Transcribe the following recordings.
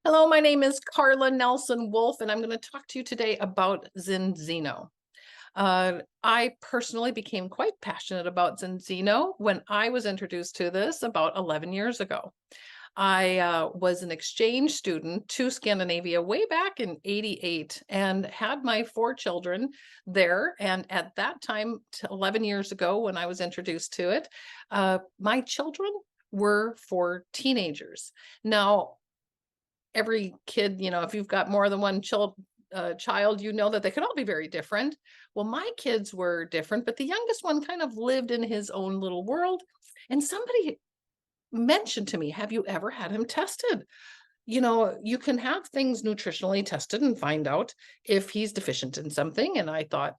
Hello, my name is Carla Nelson Wolf, and I'm going to talk to you today about Zinzino. I personally became quite passionate about Zinzino when I was introduced to this about 11 years ago. I was an exchange student to Scandinavia way back in '88 and had my four children there. And at that time, 11 years ago, when I was introduced to it, my children were for teenagers. Now, every kid, if you've got more than one child, you know that they could all be very different. Well, my kids were different, but the youngest one kind of lived in his own little world. And somebody mentioned to me, have you ever had him tested? You can have things nutritionally tested and find out if he's deficient in something. And I thought,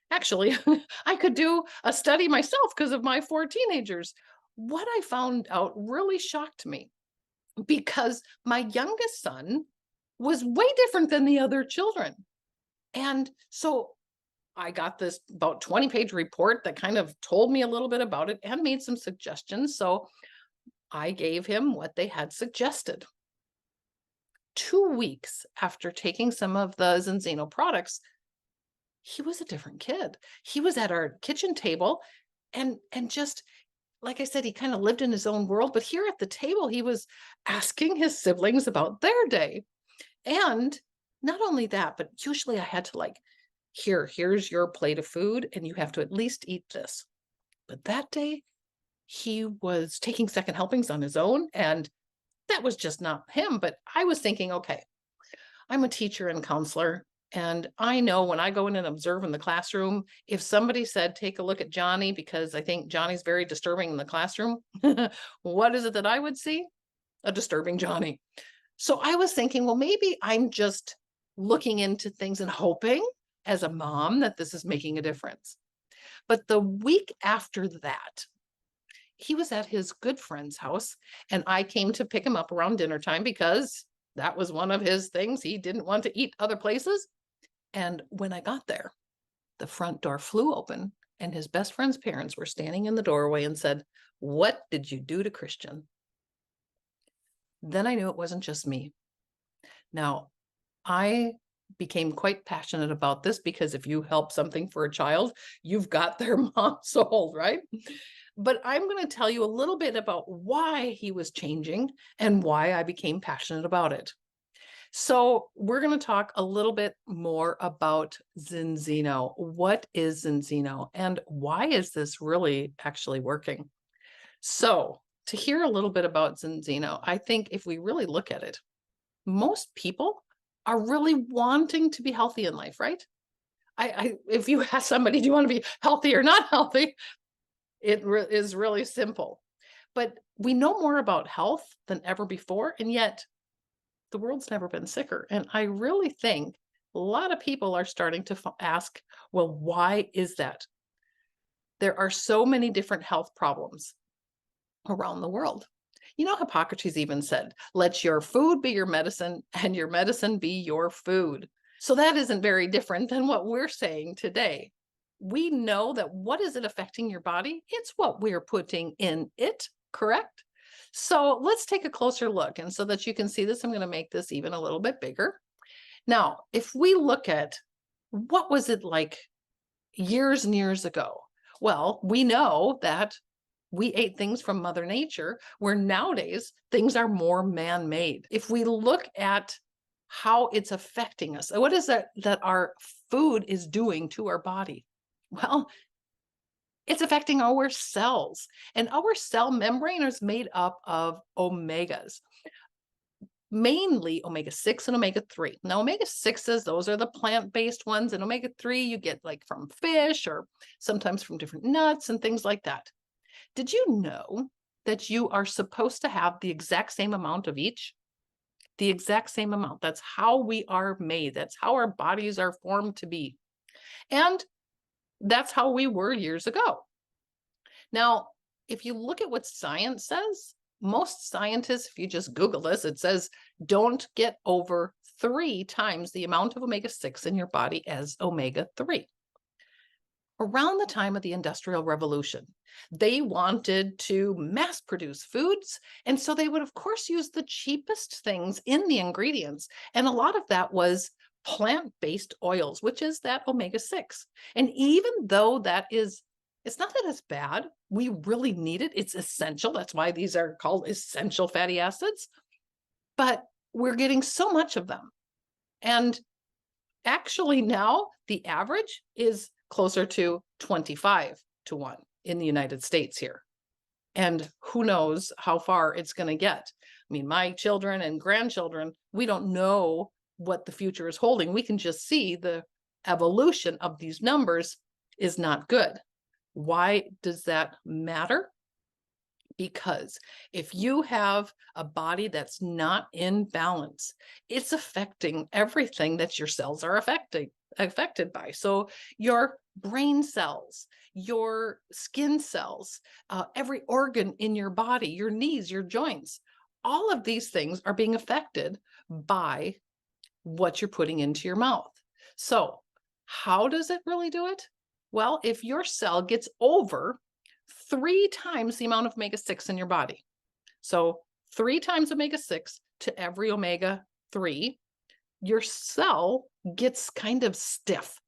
actually, I could do a study myself because of my four teenagers. What I found out really shocked me because my youngest son was way different than the other children. And so I got this about 20-page report that kind of told me a little bit about it and made some suggestions. So I gave him what they had suggested. 2 weeks after taking some of the Zinzino products, he was a different kid. He was at our kitchen table and just like I said, he kind of lived in his own world. But here at the table, he was asking his siblings about their day. And not only that, but usually I had to here's your plate of food, and you have to at least eat this. But that day, he was taking second helpings on his own, and that was just not him. But I was thinking, okay, I'm a teacher and counselor, and I know when I go in and observe in the classroom, if somebody said, take a look at Johnny, because I think Johnny's very disturbing in the classroom, what is it that I would see? A disturbing Johnny. So I was thinking, well, maybe I'm just looking into things and hoping as a mom that this is making a difference. But the week after that, he was at his good friend's house, and I came to pick him up around dinner time because that was one of his things. He didn't want to eat other places. And when I got there, the front door flew open, and his best friend's parents were standing in the doorway and said, "What did you do to Christian?" Then I knew it wasn't just me. Now, I became quite passionate about this because if you help something for a child, you've got their mom's soul, right? But I'm going to tell you a little bit about why he was changing and why I became passionate about it. So, we're going to talk a little bit more about Zinzino. What is Zinzino and why is this really actually working? So, to hear a little bit about Zinzino, I think if we really look at it, most people are really wanting to be healthy in life, right? If you ask somebody, do you want to be healthy or not healthy? Is really simple. But we know more about health than ever before, and yet the world's never been sicker. And I really think a lot of people are starting to ask, well, why is that? There are so many different health problems around the world. Hippocrates even said, let your food be your medicine and your medicine be your food. So that isn't very different than what we're saying today. We know that what is it affecting your body? It's what we're putting in it, correct? So let's take a closer look. And so that you can see this, I'm going to make this even a little bit bigger. Now, if we look at what was it like years and years ago? Well, we know that we ate things from Mother Nature, where nowadays things are more man-made. If we look at how it's affecting us, what is that our food is doing to our body? Well, it's affecting our cells, and our cell membrane is made up of omegas, mainly omega-6 and omega-3. Now, omega-6s, those are the plant-based ones, and omega-3 you get like from fish or sometimes from different nuts and things like that. Did you know that you are supposed to have the exact same amount of each? The exact same amount. That's how we are made. That's how our bodies are formed to be. And that's how we were years ago. Now, if you look at what science says, most scientists, if you just Google this, it says don't get over 3 times the amount of omega-6 in your body as omega-3. Around the time of the Industrial Revolution, they wanted to mass produce foods. And so they would, of course, use the cheapest things in the ingredients. And a lot of that was plant-based oils, which is that omega-6. And even though it's not that it's bad, we really need it. It's essential. That's why these are called essential fatty acids. But we're getting so much of them. And actually, now the average is closer to 25 to 1 in the United States here. And who knows how far it's going to get. I mean, my children and grandchildren, we don't know what the future is holding. We can just see the evolution of these numbers is not good. Why does that matter? Because if you have a body that's not in balance, it's affecting everything that your cells are affected by. So your brain cells, your skin cells, every organ in your body, your knees, your joints, all of these things are being affected by what you're putting into your mouth. So how does it really do it? Well, if your cell gets over 3 times the amount of omega-6 in your body. So 3 times omega-6 to every omega-3, your cell gets kind of stiff.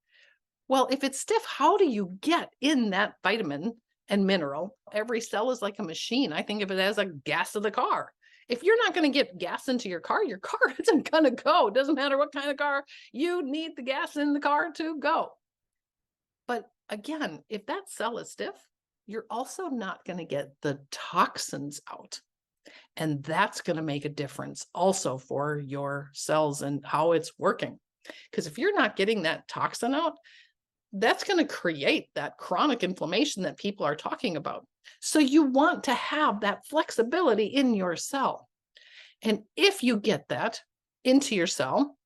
Well, if it's stiff, how do you get in that vitamin and mineral? Every cell is like a machine. I think of it as a gas of the car. If you're not going to get gas into your car isn't going to go. It doesn't matter what kind of car, you need the gas in the car to go. But again, if that cell is stiff, you're also not going to get the toxins out. And that's going to make a difference also for your cells and how it's working. Because if you're not getting that toxin out, that's going to create that chronic inflammation that people are talking about. So you want to have that flexibility in your cell. And if you get that into your cell,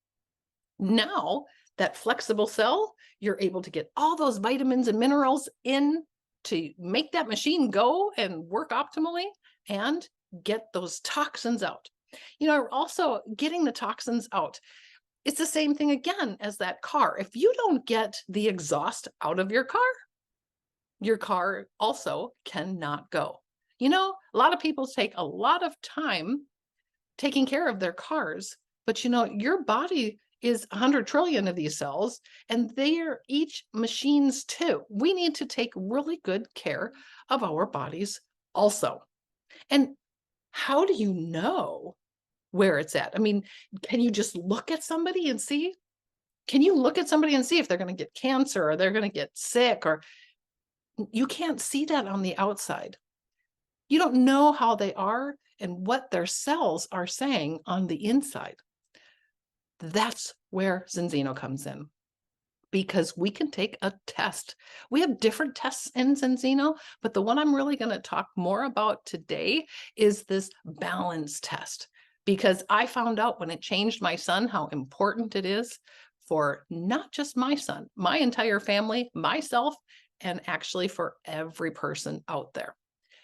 now that flexible cell, you're able to get all those vitamins and minerals in to make that machine go and work optimally and get those toxins out. Also getting the toxins out. It's the same thing again as that car. If you don't get the exhaust out of your car also cannot go. A lot of people take a lot of time taking care of their cars, but your body is 100 trillion of these cells, and they are each machines too. We need to take really good care of our bodies also. And how do you know where it's at? I mean, can you just look at somebody and see? Can you look at somebody and see if they're going to get cancer or they're going to get sick? Or you can't see that on the outside. You don't know how they are and what their cells are saying on the inside. That's where Zinzino comes in, because we can take a test. We have different tests in Zinzino, but the one I'm really going to talk more about today is this balance test, because I found out when it changed my son how important it is for not just my son, my entire family, myself, and actually for every person out there.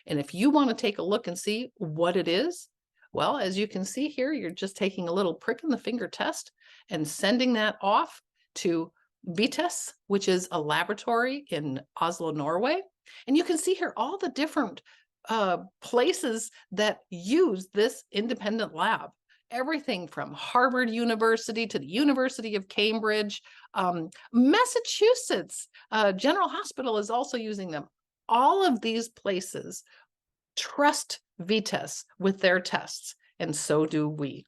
And if you want to take a look and see what it is, well, as you can see here, you're just taking a little prick in the finger test and sending that off to Vites, which is a laboratory in Oslo, Norway. And you can see here all the different places that use this independent lab. Everything from Harvard University to the University of Cambridge, Massachusetts General Hospital is also using them. All of these places trust Vites with their tests, and so do we.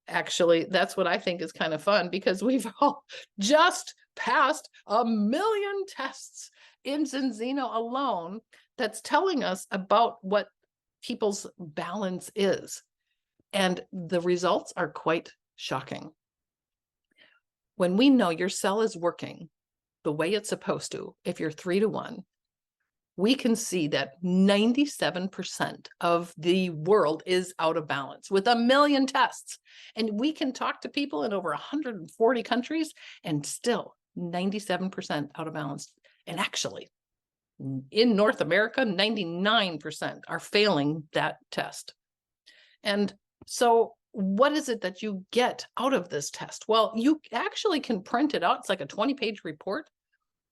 Actually, that's what I think is kind of fun, because we've all just passed 1 million tests in Zinzino alone that's telling us about what people's balance is. And the results are quite shocking. When we know your cell is working the way it's supposed to, if you're 3 to 1, we can see that 97% of the world is out of balance with 1 million tests. And we can talk to people in over 140 countries and still 97% out of balance. And actually, in North America, 99% are failing that test. And so what is it that you get out of this test? Well, you actually can print it out. It's like a 20-page report.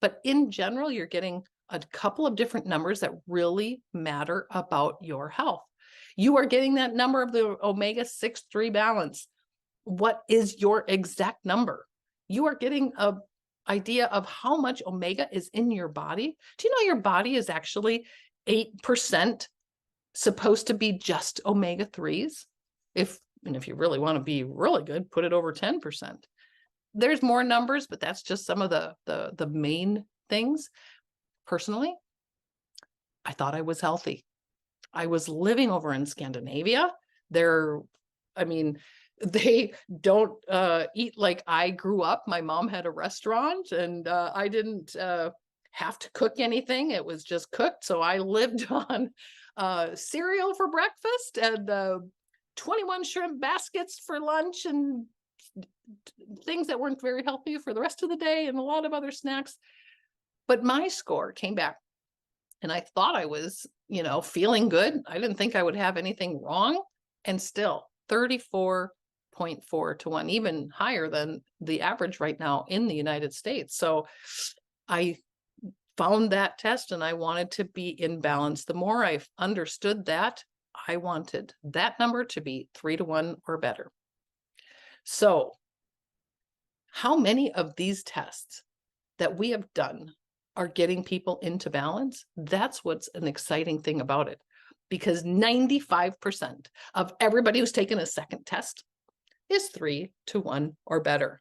But in general, you're getting a couple of different numbers that really matter about your health. You are getting that number of the omega-6-3 balance. What is your exact number? You are getting a idea of how much omega is in your body. Do you know your body is actually 8% supposed to be just omega-3s? If you really want to be really good, put it over 10%. There's more numbers, but that's just some of the main things. Personally, I thought I was healthy. I was living over in Scandinavia. I mean, they don't eat like I grew up. My mom had a restaurant, and I didn't have to cook anything. It was just cooked. So I lived on cereal for breakfast and 21 shrimp baskets for lunch, and things that weren't very healthy for the rest of the day, and a lot of other snacks. But my score came back, and I thought I was, feeling good. I didn't think I would have anything wrong. And still 34.4 to 1, even higher than the average right now in the United States. So I found that test, and I wanted to be in balance. The more I understood that, I wanted that number to be 3 to 1 or better. So how many of these tests that we have done are getting people into balance? That's what's an exciting thing about it, because 95% of everybody who's taken a second test is 3 to 1 or better.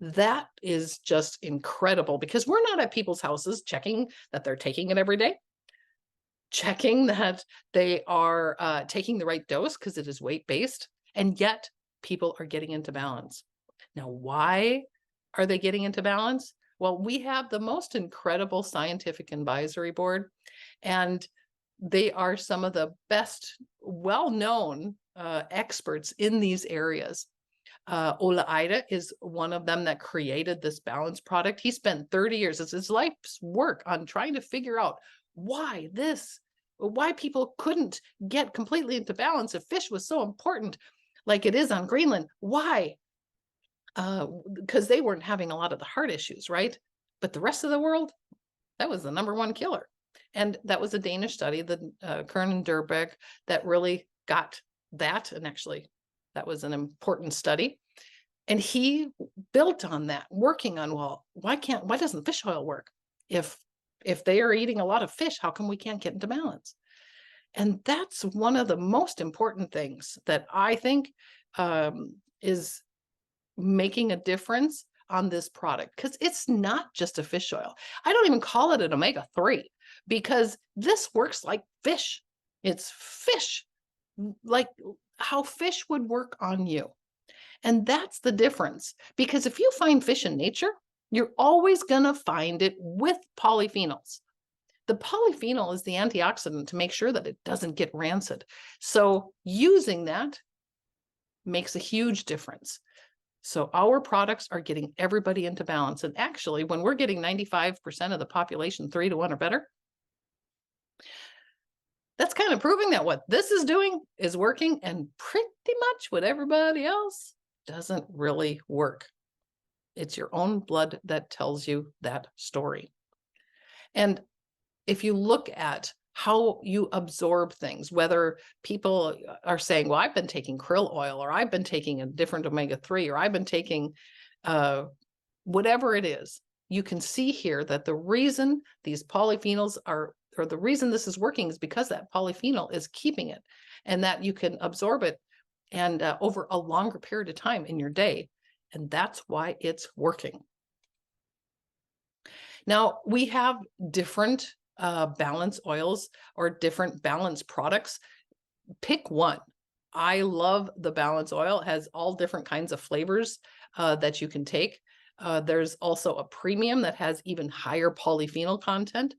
That is just incredible, because we're not at people's houses checking that they're taking it every day, checking that they are taking the right dose, because it is weight-based, and yet people are getting into balance. Now, why are they getting into balance? Well, we have the most incredible scientific advisory board, and they are some of the best well-known experts in these areas. Ola Ida is one of them that created this balance product. He spent 30 years, it's his life's work, on trying to figure out why people couldn't get completely into balance if fish was so important like it is on Greenland. Why? Because they weren't having a lot of the heart issues, right? But the rest of the world, that was the #1 killer. And that was a Danish study, the Kern and Durbeck, that really got that. And actually, that was an important study. And he built on that, working on, well, why doesn't fish oil work? If they are eating a lot of fish, how come we can't get into balance? And that's one of the most important things that I think is making a difference on this product, because it's not just a fish oil. I don't even call it an omega-3, because this works like fish. It's fish, like how fish would work on you. And that's the difference, because if you find fish in nature, you're always going to find it with polyphenols. The polyphenol is the antioxidant to make sure that it doesn't get rancid. So using that makes a huge difference. So our products are getting everybody into balance. And actually, when we're getting 95% of the population 3 to 1 or better, that's kind of proving that what this is doing is working, and pretty much what everybody else doesn't really work. It's your own blood that tells you that story. And if you look at how you absorb things, whether people are saying, well, I've been taking krill oil, or I've been taking a different omega-3, or I've been taking whatever it is, you can see here that the reason these polyphenols are, or the reason this is working, is because that polyphenol is keeping it, and that you can absorb it and over a longer period of time in your day. And that's why it's working. Now, we have different balance oils or different balance products. Pick one. I love the balance oil. It has all different kinds of flavors that you can take. There's also a premium that has even higher polyphenol content,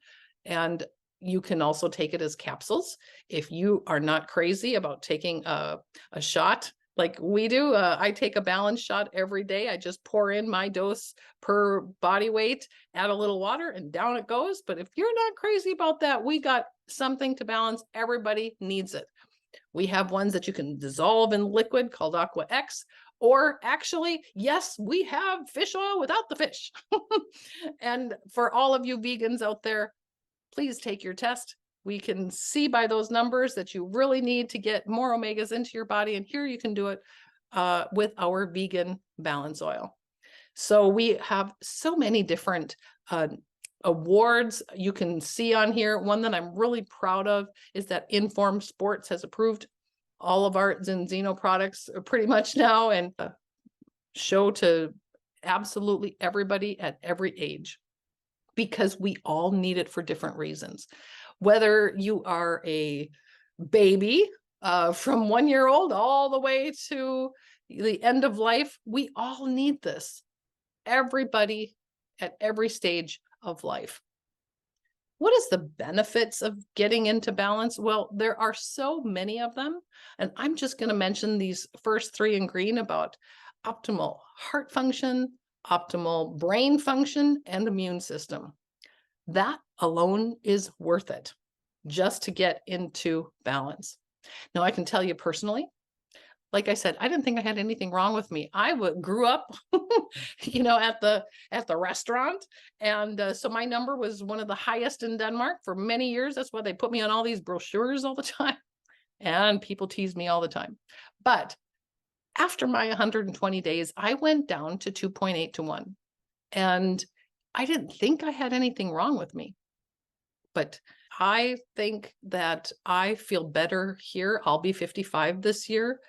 and you can also take it as capsules. If you are not crazy about taking a shot like we do, I take a balance shot every day. I just pour in my dose per body weight, add a little water, and down it goes. But if you're not crazy about that, we got something to balance. Everybody needs it. We have ones that you can dissolve in liquid called Aqua X, or actually, yes, we have fish oil without the fish. And for all of you vegans out there, please take your test. We can see by those numbers that you really need to get more omegas into your body. And here you can do it with our vegan balance oil. So we have so many different awards you can see on here. One that I'm really proud of is that Informed Sports has approved all of our Zinzino products pretty much now, and show to absolutely everybody at every age, because we all need it for different reasons. Whether you are a baby from 1 year old all the way to the end of life, we all need this. Everybody at every stage of life. What is the benefits of getting into balance? Well, there are so many of them, and I'm just going to mention these first three in green about optimal heart function, optimal brain function, and immune system. That alone is worth it just to get into balance. Now, I can tell you personally, like I said, I didn't think I had anything wrong with me. I grew up, at the restaurant, and so my number was one of the highest in Denmark for many years. That's why they put me on all these brochures all the time, and people tease me all the time. But after my 120 days, I went down to 2.8 to 1, and I didn't think I had anything wrong with me. But I think that I feel better here. I'll be 55 this year.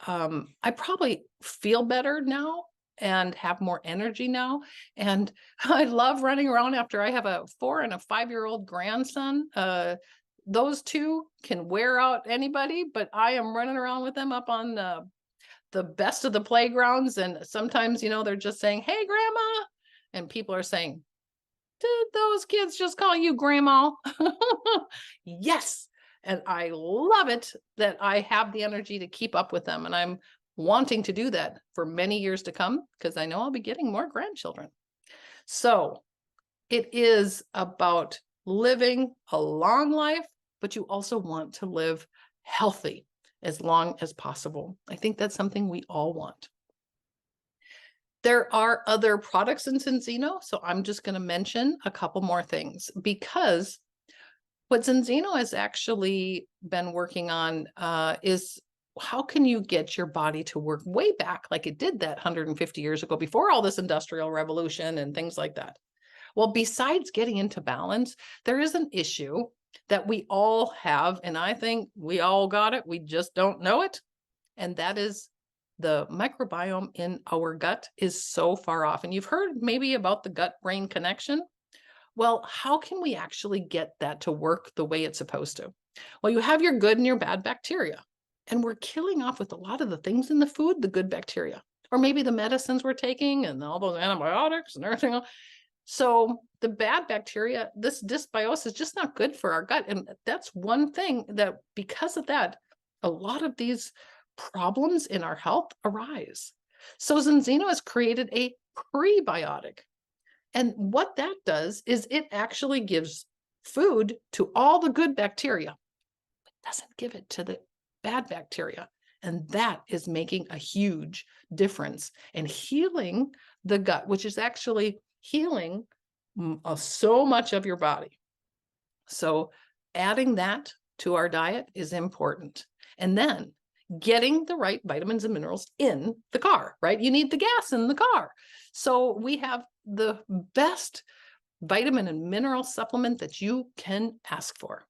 I probably feel better now and have more energy now. And I love running around after I have a 4 and a 5-year-old grandson. Those two can wear out anybody, but I am running around with them up on the best of the playgrounds. And sometimes, they're just saying, "Hey, Grandma." And people are saying, "Did those kids just call you Grandma?" Yes. And I love it that I have the energy to keep up with them. And I'm wanting to do that for many years to come, because I know I'll be getting more grandchildren. So it is about living a long life, but you also want to live healthy as long as possible. I think that's something we all want. There are other products in Zinzino, so I'm just going to mention a couple more things, because what Zinzino has actually been working on is how can you get your body to work way back like it did that 150 years ago, before all this industrial revolution and things like that. Well, besides getting into balance, there is an issue that we all have, and I think we all got it. We just don't know it. And that is the microbiome in our gut is so far off. And you've heard maybe about the gut-brain connection. Well, how can we actually get that to work the way it's supposed to? Well, you have your good and your bad bacteria, and we're killing off with a lot of the things in the food, the good bacteria, or maybe the medicines we're taking and all those antibiotics and everything else. So the bad bacteria, this dysbiosis is just not good for our gut. And that's one thing that, because of that, a lot of these problems in our health arise. So Zinzino has created a prebiotic. And what that does is it actually gives food to all the good bacteria, but doesn't give it to the bad bacteria. And that is making a huge difference in healing the gut, which is actually healing so much of your body. So adding that to our diet is important. And then getting the right vitamins and minerals in the car, right? You need the gas in the car. So we have the best vitamin and mineral supplement that you can ask for.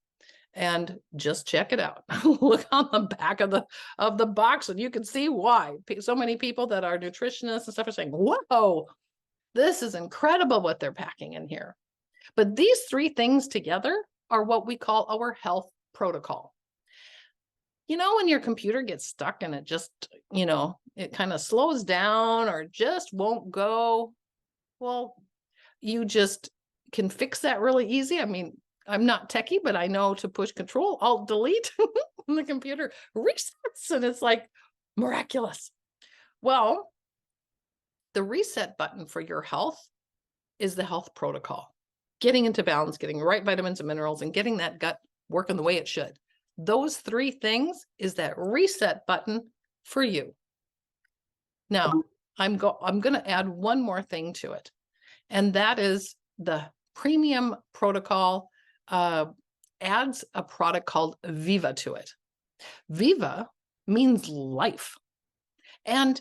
And just check it out. Look on the back of the box and you can see why. So many people that are nutritionists and stuff are saying, "Whoa, this is incredible what they're packing in here." But these three things together are what we call our health protocol. When your computer gets stuck and it just, it kind of slows down or just won't go, well, you just can fix that really easy. I mean, I'm not techie, but I know to push Control Alt Delete and the computer resets, and it's like miraculous. Well, the reset button for your health is the health protocol. Getting into balance, getting the right vitamins and minerals, and getting that gut working the way it should. Those three things is that reset button for you. Now, I'm going to add one more thing to it, and that is the premium protocol adds a product called Viva to it. Viva means life. And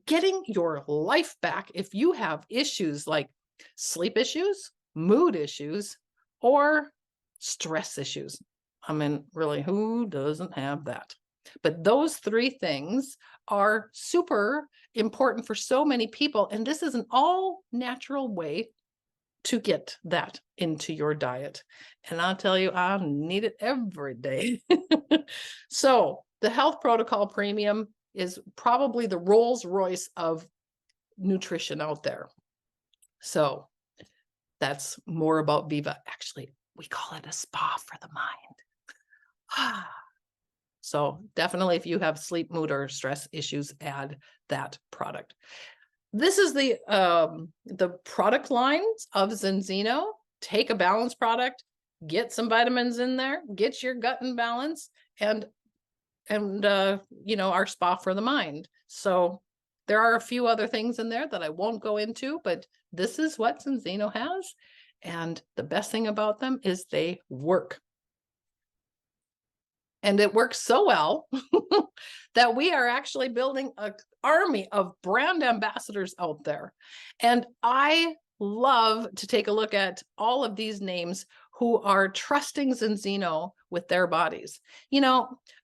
getting your life back, if you have issues like sleep issues, mood issues, or stress issues. I mean, really, who doesn't have that? But those three things are super important for so many people. And this is an all natural way to get that into your diet. And I'll tell you, I need it every day. So the Health Protocol Premium is probably the Rolls Royce of nutrition out there. So that's more about Viva. Actually, we call it a spa for the mind. So definitely, if you have sleep, mood, or stress issues, add that product. This is the product lines of Zinzino. Take a balanced product, get some vitamins in there, get your gut in balance, and our spa for the mind. So there are a few other things in there that I won't go into, but this is what Zinzino has. And the best thing about them is they work. And it works so well that we are actually building an army of brand ambassadors out there. And I love to take a look at all of these names who are trusting Zinzino with their bodies.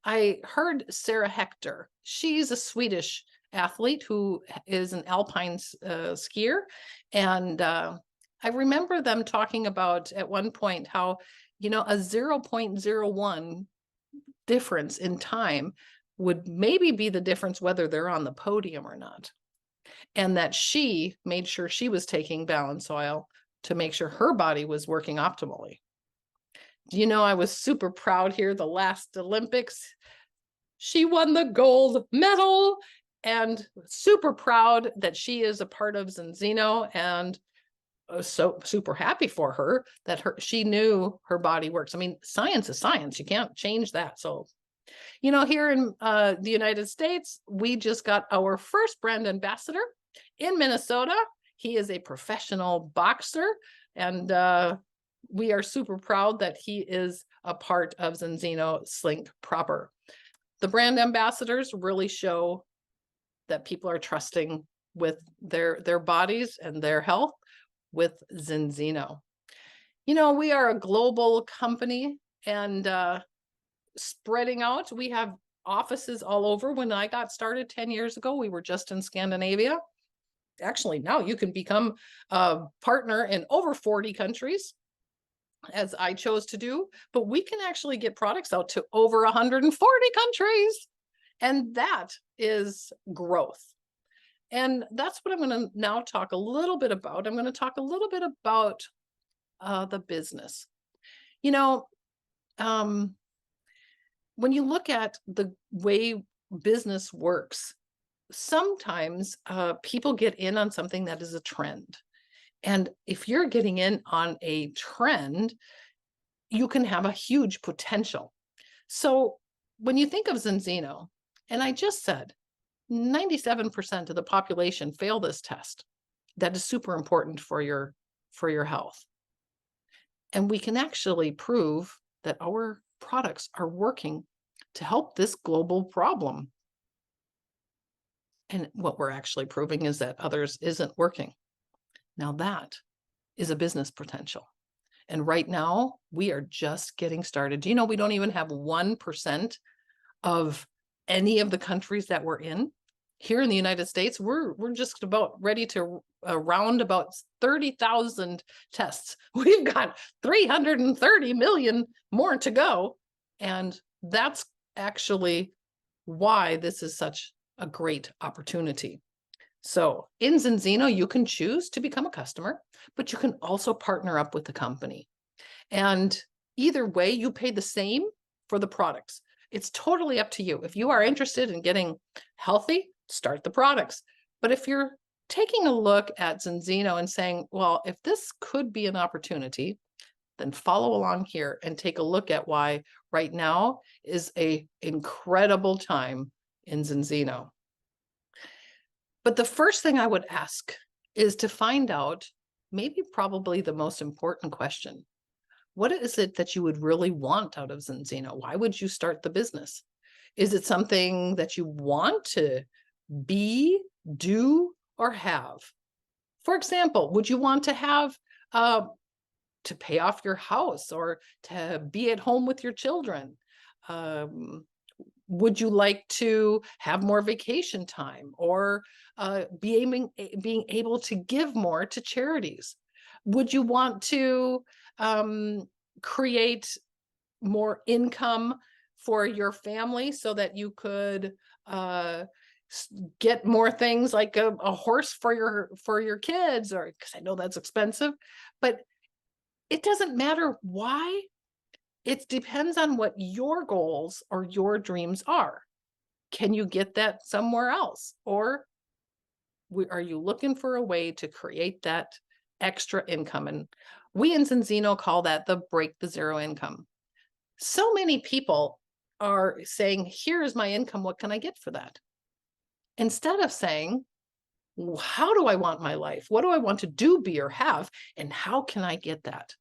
I heard Sarah Hector. She's a Swedish athlete who is an alpine skier. And I remember them talking about at one point how, a 0.01 difference in time would maybe be the difference whether they're on the podium or not. And that she made sure she was taking balance oil to make sure her body was working optimally. I was super proud here the last Olympics. She won the gold medal, and super proud that she is a part of Zinzino, and so super happy for her that she knew her body works. I mean, science is science. You can't change that. So, here in the United States, we just got our first brand ambassador in Minnesota. He is a professional boxer, and we are super proud that he is a part of Zinzino Slink Proper. The brand ambassadors really show that people are trusting with their bodies and their health with Zinzino. We are a global company and spreading out. We have offices all over. When I got started 10 years ago, we were just in Scandinavia. Actually, now you can become a partner in over 40 countries, as I chose to do, but we can actually get products out to over 140 countries. And that is growth. And that's what I'm going to now talk a little bit about. I'm going to talk a little bit about the business. When you look at the way business works, sometimes people get in on something that is a trend. And if you're getting in on a trend, you can have a huge potential. So when you think of Zinzino, and I just said, 97% of the population fail this test. That is super important for your health. And we can actually prove that our products are working to help this global problem. And what we're actually proving is that others isn't working. Now that is a business potential. And right now we are just getting started. Do you know we don't even have 1% of any of the countries that we're in? Here in the United States, we're just about ready to round about 30,000 tests. We've got 330 million more to go. And that's actually why this is such a great opportunity. So in Zinzino, you can choose to become a customer, but you can also partner up with the company. And either way, you pay the same for the products. It's totally up to you. If you are interested in getting healthy, start the products. But if you're taking a look at Zinzino and saying, well, if this could be an opportunity, then follow along here and take a look at why right now is a incredible time in Zinzino. But the first thing I would ask is to find out, maybe probably the most important question. What is it that you would really want out of Zinzino? Why would you start the business? Is it something that you want to be, do, or have? For example, would you want to have to pay off your house or to be at home with your children? Um, would you like to have more vacation time or being able to give more to charities? Would you want to create more income for your family so that you could uh, get more things like a horse for your kids, or because I know that's expensive, but it doesn't matter why. It depends on what your goals or your dreams are. Can you get that somewhere else? Or are you looking for a way to create that extra income? And we in Zinzino call that the break the zero income. So many people are saying, here is my income. What can I get for that? Instead of saying, how do I want my life? What do I want to do, be, or have? And how can I get that?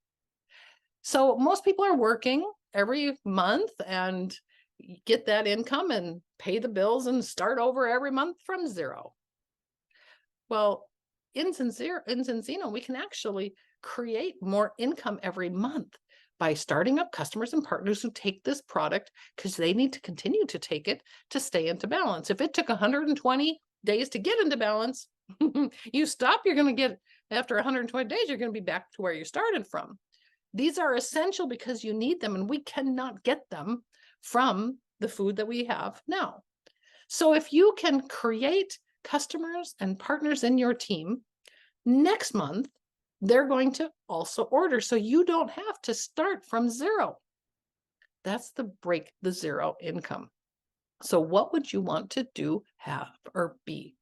So most people are working every month and get that income and pay the bills and start over every month from zero. Well, in Zinzino, we can actually create more income every month by starting up customers and partners who take this product because they need to continue to take it to stay into balance. If it took 120 days to get into balance, you stop, you're going to get, after 120 days, you're going to be back to where you started from. These are essential because you need them, and we cannot get them from the food that we have now. So if you can create customers and partners in your team, next month, they're going to also order. So you don't have to start from zero. That's the break the zero income. So what would you want to do, have, or be?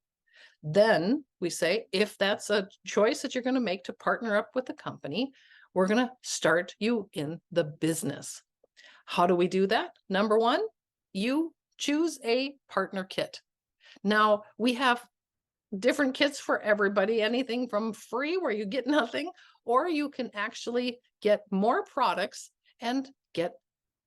Then we say, if that's a choice that you're going to make to partner up with a company, we're going to start you in the business. How do we do that? Number one, you choose a partner kit. Now, we have different kits for everybody, anything from free where you get nothing, or you can actually get more products and get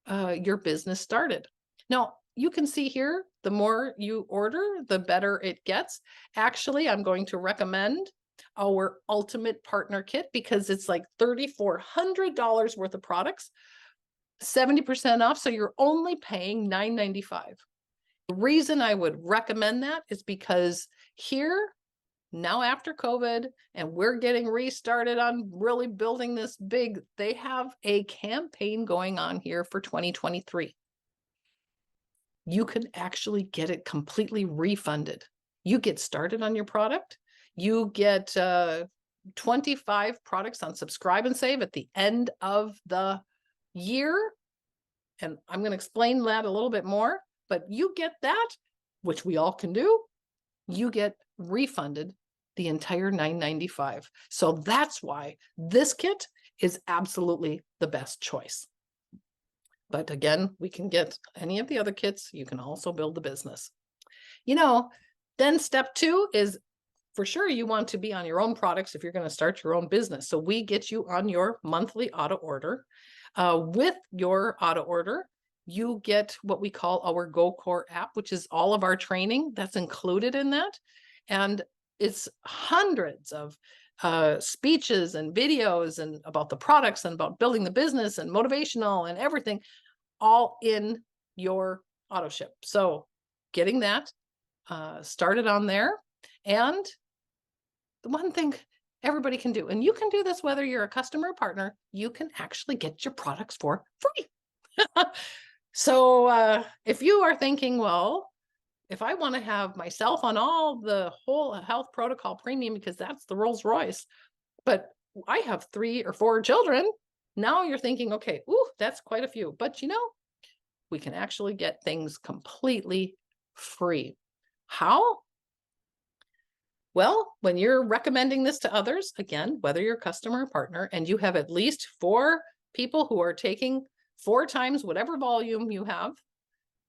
your business started. Now, you can see here, the more you order, the better it gets. Actually, I'm going to recommend our Ultimate Partner Kit because it's like $3,400 worth of products, 70% off. So you're only paying $9.95. The reason I would recommend that is because here, now after COVID, and we're getting restarted on really building this big, they have a campaign going on here for 2023. You can actually get it completely refunded. You get started on your product, you get 25 products on Subscribe and Save at the end of the year. And I'm going to explain that a little bit more, but you get that, which we all can do. You get refunded the entire $9.95. So that's why this kit is absolutely the best choice. But again, we can get any of the other kits. You can also build the business. Then step 2 is, for sure, you want to be on your own products if you're going to start your own business. So we get you on your monthly auto order. With your auto order, you get what we call our GoCore app, which is all of our training that's included in that. And it's hundreds of speeches and videos and about the products and about building the business and motivational and everything, all in your auto ship. So getting that started on there. And the one thing everybody can do, and you can do this whether you're a customer or partner, you can actually get your products for free. So if you are thinking, well, if I want to have myself on all the whole health protocol premium, because that's the Rolls Royce, but I have 3 or 4 children, now you're thinking, okay, ooh, that's quite a few. But we can actually get things completely free. How? Well, when you're recommending this to others, again, whether you're a customer or partner, and you have at least 4 people who are taking 4 times whatever volume you have,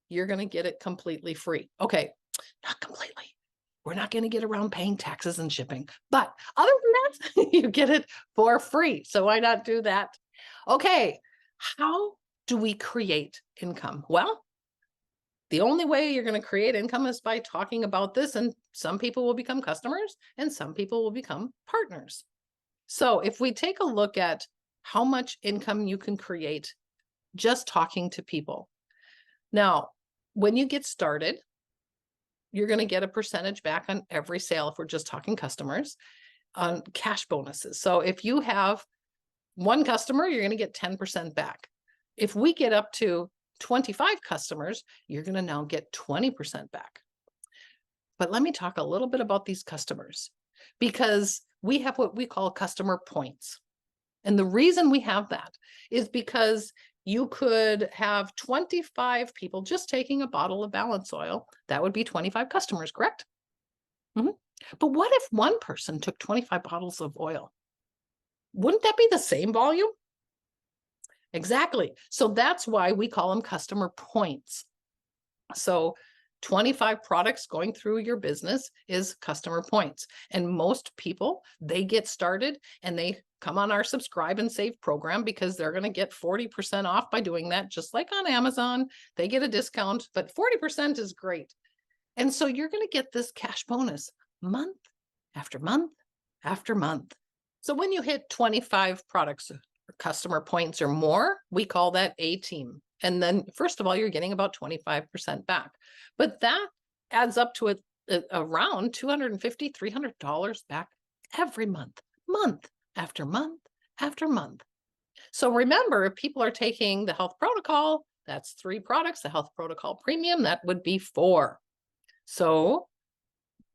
you're going to get it completely free. Okay, not completely. We're not going to get around paying taxes and shipping, but other than that, you get it for free. So why not do that? Okay, how do we create income? Well, the only way you're going to create income is by talking about this, and some people will become customers and some people will become partners. So if we take a look at how much income you can create just talking to people. Now, when you get started, you're going to get a percentage back on every sale if we're just talking customers on cash bonuses. So if you have one customer, you're going to get 10% back. If we get up to 25 customers, you're going to now get 20% back. But let me talk a little bit about these customers, because we have what we call customer points. And the reason we have that is because you could have 25 people just taking a bottle of balance oil. That would be 25 customers, correct? But what if one person took 25 bottles of oil? Wouldn't that be the same volume? Exactly. So that's why we call them customer points. So 25 products going through your business is customer points. And most people, they get started and they come on our subscribe and save program because they're going to get 40% off by doing that. Just like on Amazon, they get a discount, but 40% is great. And so you're going to get this cash bonus month after month after month. So when you hit 25 products or customer points or more, we call that a team. And then first of all, you're getting about 25% back. But that adds up to around $250, $300 back every month, month after month after month. So remember, if people are taking the health protocol, that's 3 products. The health protocol premium, that would be 4. So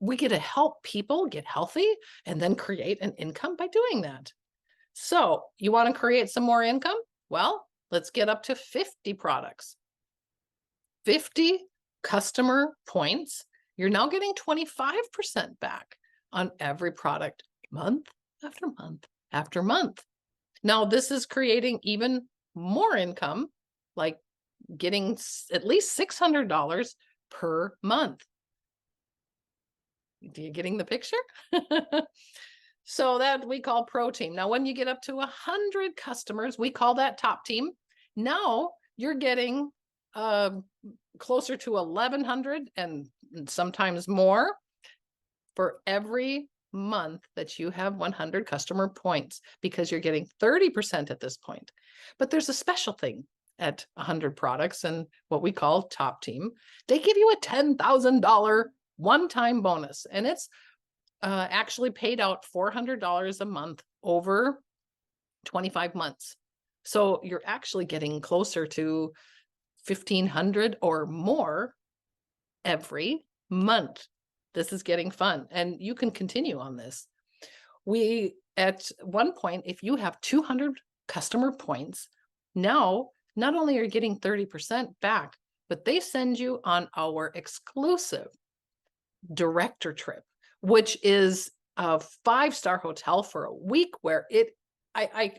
we get to help people get healthy and then create an income by doing that. So you want to create some more income? Well, let's get up to 50 products. 50 customer points. You're now getting 25% back on every product month after month after month. Now, this is creating even more income, like getting at least $600 per month. Are you getting the picture? So that we call pro team. Now, when you get up to 100 customers, we call that top team. Now you're getting closer to 1,100 and sometimes more for every month that you have 100 customer points, because you're getting 30% at this point. But there's a special thing at 100 products and what we call top team. They give you a $10,000 one-time bonus, and it's actually paid out $400 a month over 25 months. So you're actually getting closer to 1,500 or more every month. This is getting fun, and you can continue on this. We, at one point, if you have 200 customer points, now not only are you getting 30% back, but they send you on our exclusive director trip, which is a 5-star hotel for a week where I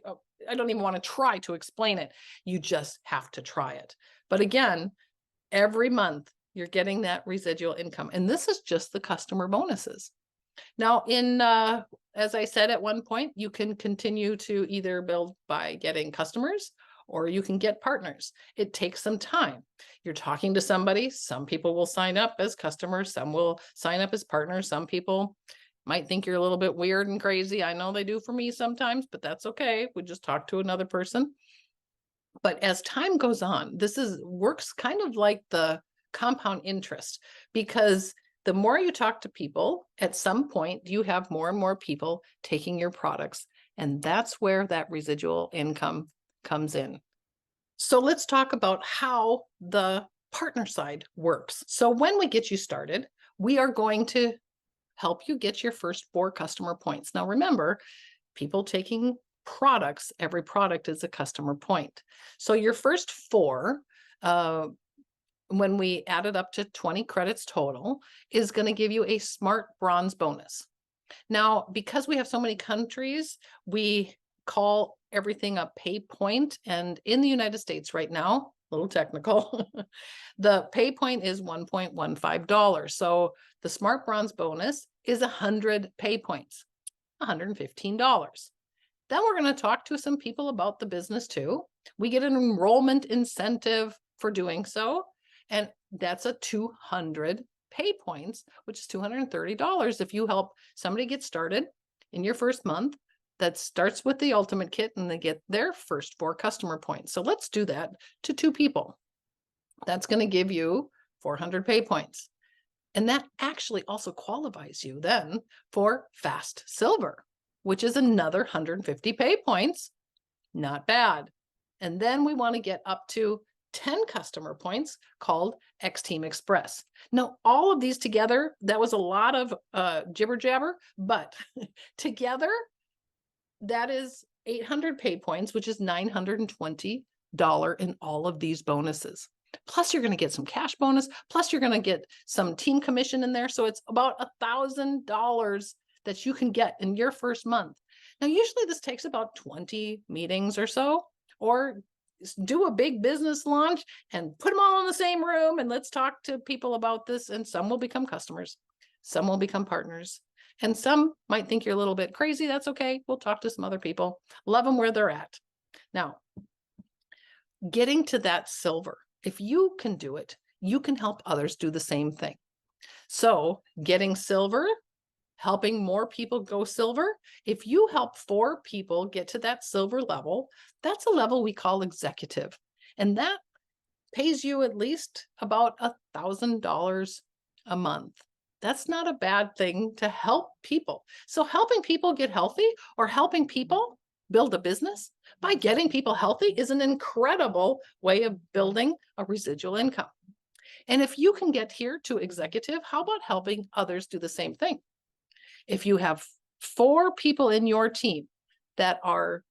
don't even want to try to explain it. You just have to try it. But again, every month you're getting that residual income. And this is just the customer bonuses. Now, as I said at one point, you can continue to either build by getting customers or you can get partners. It takes some time. You're talking to somebody. Some people will sign up as customers. Some will sign up as partners. Some people might think you're a little bit weird and crazy. I know they do for me sometimes, but that's okay. We just talk to another person. But as time goes on, this works kind of like the compound interest, because the more you talk to people, at some point you have more and more people taking your products. And that's where that residual income comes in. So let's talk about how the partner side works. So when we get you started, we are going to help you get your first 4 customer points. Now remember, people taking products, every product is a customer point. So your first 4, when we add it up to 20 credits total, is going to give you a smart bronze bonus. Now, because we have so many countries, we call everything a pay point. And in the United States right now, a little technical, the pay point is $1.15. So the Smart Bronze bonus is 100 pay points, $115. Then we're going to talk to some people about the business too. We get an enrollment incentive for doing so. And that's a 200 pay points, which is $230 if you help somebody get started in your first month that starts with the ultimate kit and they get their first 4 customer points. So let's do that to 2 people. That's going to give you 400 pay points. And that actually also qualifies you then for Fast Silver, which is another 150 pay points. Not bad. And then we want to get up to 10 customer points called X Team Express. Now, all of these together, that was a lot of jibber jabber, but together, that is 800 pay points, which is $920 in all of these bonuses. Plus, you're going to get some cash bonus. Plus, you're going to get some team commission in there. So it's about $1,000 that you can get in your first month. Now, usually this takes about 20 meetings or so, or do a big business launch and put them all in the same room and let's talk to people about this. And some will become customers, some will become partners, and some might think you're a little bit crazy. That's okay. We'll talk to some other people. Love them where they're at. Now, getting to that silver, if you can do it, you can help others do the same thing. So getting silver, helping more people go silver. If you help 4 people get to that silver level, that's a level we call executive. And that pays you at least about $1,000 a month. That's not a bad thing to help people. So helping people get healthy or helping people build a business by getting people healthy is an incredible way of building a residual income. And if you can get here to executive, how about helping others do the same thing? If you have 4 people in your team that are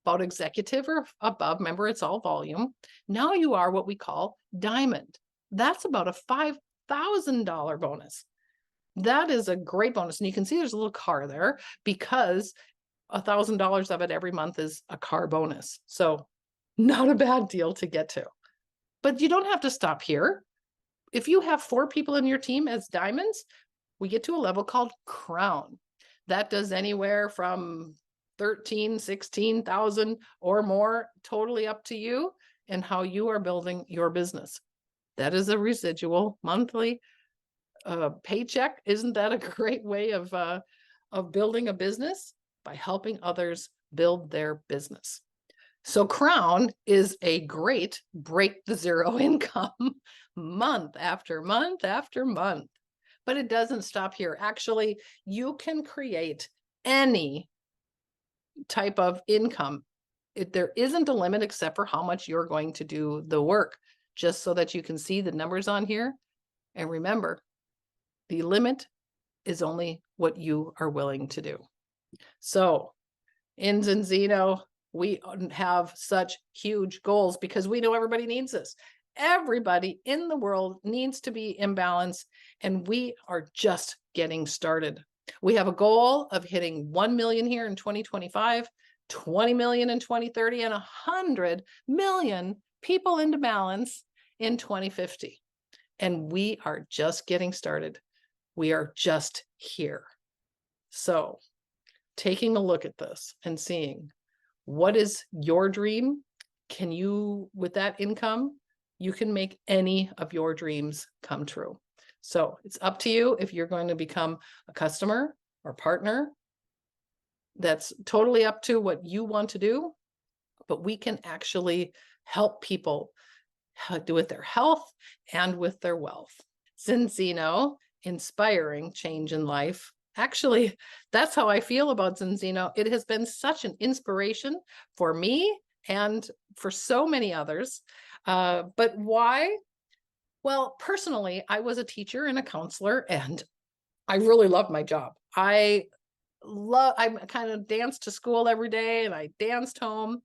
about executive or above, remember it's all volume, now you are what we call diamond. That's about a $5,000 bonus. That is a great bonus. And you can see there's a little car there because $1,000 of it every month is a car bonus. So not a bad deal to get to. But you don't have to stop here. If you have 4 people in your team as diamonds, we get to a level called crown. That does anywhere from 13, 16,000 or more, totally up to you and how you are building your business. That is a residual monthly paycheck. Isn't that a great way of building a business? By helping others build their business. So Crown is a great break the zero income month after month after month. But it doesn't stop here. Actually, you can create any type of income. There isn't a limit except for how much you're going to do the work, just so that you can see the numbers on here. And remember, the limit is only what you are willing to do. So in Zinzino, we have such huge goals because we know everybody needs this. Everybody in the world needs to be in balance, and we are just getting started. We have a goal of hitting 1 million here in 2025, 20 million in 2030, and 100 million people into balance in 2050. And we are just getting started. We are just here. So taking a look at this and seeing what is your dream, can you, with that income, you can make any of your dreams come true. So it's up to you if you're going to become a customer or partner. That's totally up to what you want to do, but we can actually help people do with their health and with their wealth. Zinzino, inspiring change in life. Actually, that's how I feel about Zinzino. It has been such an inspiration for me and for so many others. But why? Well, personally, I was a teacher and a counselor, and I really loved my job. I kind of danced to school every day and I danced home.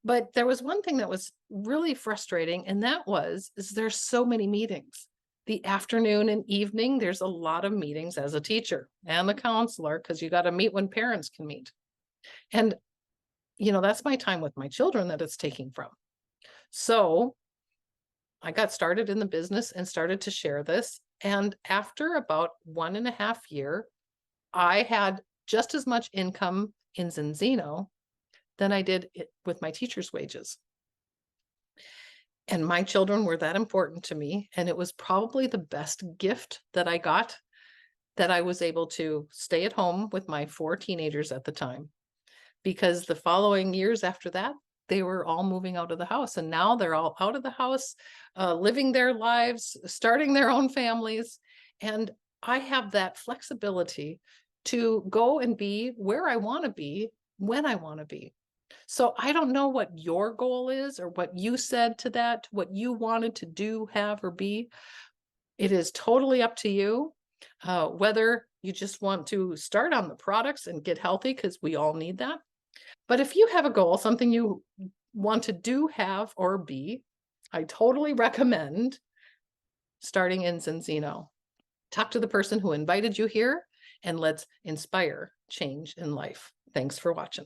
But there was one thing that was really frustrating, and that is there's so many meetings. The afternoon and evening, there's a lot of meetings as a teacher and a counselor because you got to meet when parents can meet. And that's my time with my children that it's taking from. So I got started in the business and started to share this. And after about 1.5 years, I had just as much income in Zinzino than I did with my teacher's wages. And my children were that important to me. And it was probably the best gift that I got, that I was able to stay at home with my 4 teenagers at the time. Because the following years after that, they were all moving out of the house. And now they're all out of the house, living their lives, starting their own families. And I have that flexibility to go and be where I want to be when I want to be. So I don't know what your goal is or what you said to that, what you wanted to do, have, or be. It is totally up to you. Whether you just want to start on the products and get healthy, because we all need that. But if you have a goal, something you want to do, have, or be, I totally recommend starting in Zinzino. Talk to the person who invited you here, and let's inspire change in life. Thanks for watching.